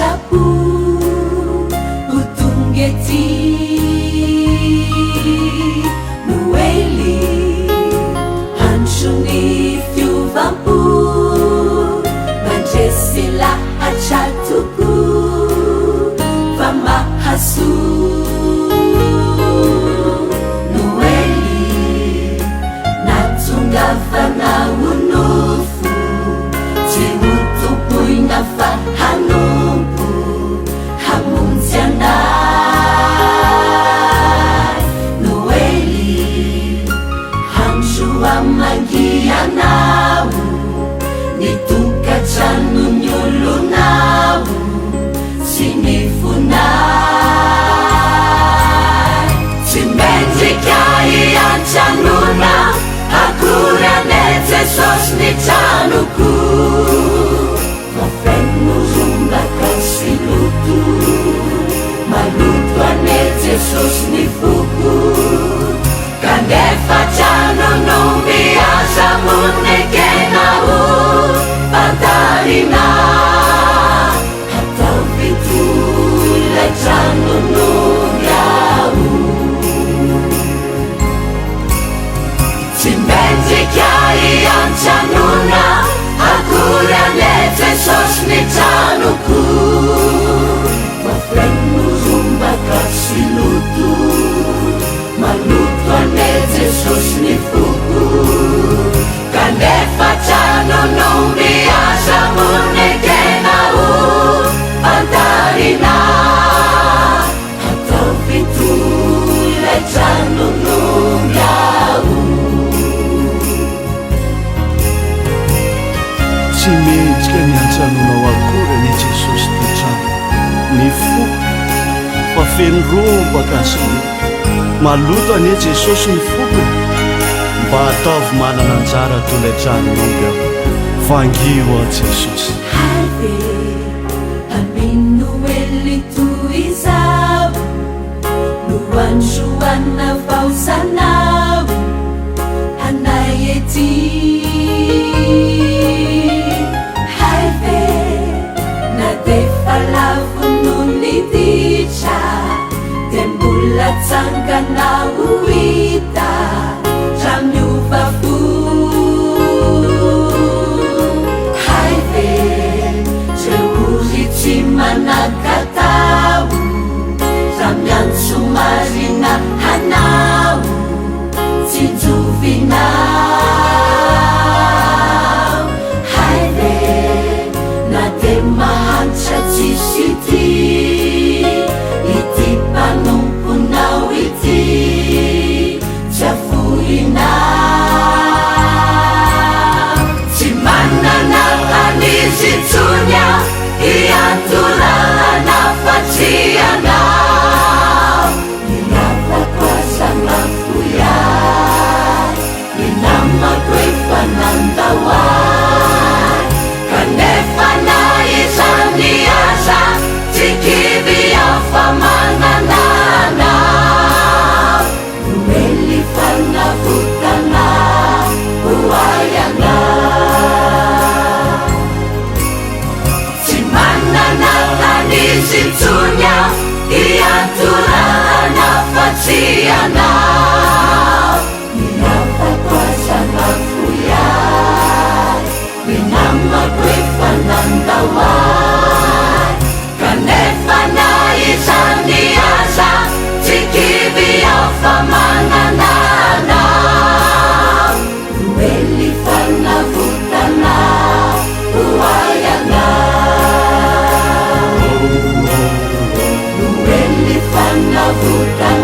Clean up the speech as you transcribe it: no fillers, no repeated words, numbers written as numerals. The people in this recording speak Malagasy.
sitrapo hotongety noely androny fiovampo mandresy lahatra toko fa mahaso noely natsongavana onofo tsy ho tompoina fa hanompo hamonjy anay noely handro amangianao ny tokatranony olonao sy ny fonay tsy mendrika iantranona akory ane jesosy ny tranoko mafeno rombaka sy loto maloto ane jesosy ny foko kanefa tranono miasa monekenao pantarina atao fito ilay tranono yao tsy mendrika iantranona akory ane jesosy ny tranoko mafeno rombaka sy loto maloto ane jesosy ny foko kanefa tranono miasa monekenao pantarina atao fito ilay tranono yao tsy mendrika ny antranonao akory ane jesosy ny trano ny foko fa feno rombaka sy maloto ane jesosy ny fokony mba ataovy manana anjara tolay tranonao ao vangio a jesosy have aminoely toizao no androana vaosanao anay ety have na defa lavono ny ditra de mbola tsanganao ita ra miovafo have reory tsy manakatao ra miantso marina hanao tsy jovinao have na de mahantra tsisy ty ity mpanomponao ity tsy avorinao tsy manana anizy tsonya iantorana fatrianao miavako azanafoyay minamako efanandaoay kanefa na izany aza tsy kivy afa manananao noely fanavotana hoayanao tsy manana anizy tsonya iantorana fatrianao miavako azanafoyay minamako efanandaoay kanefa na izany aza tsy kivy afa manananao noely fanavotana hoayanao noely fanavotana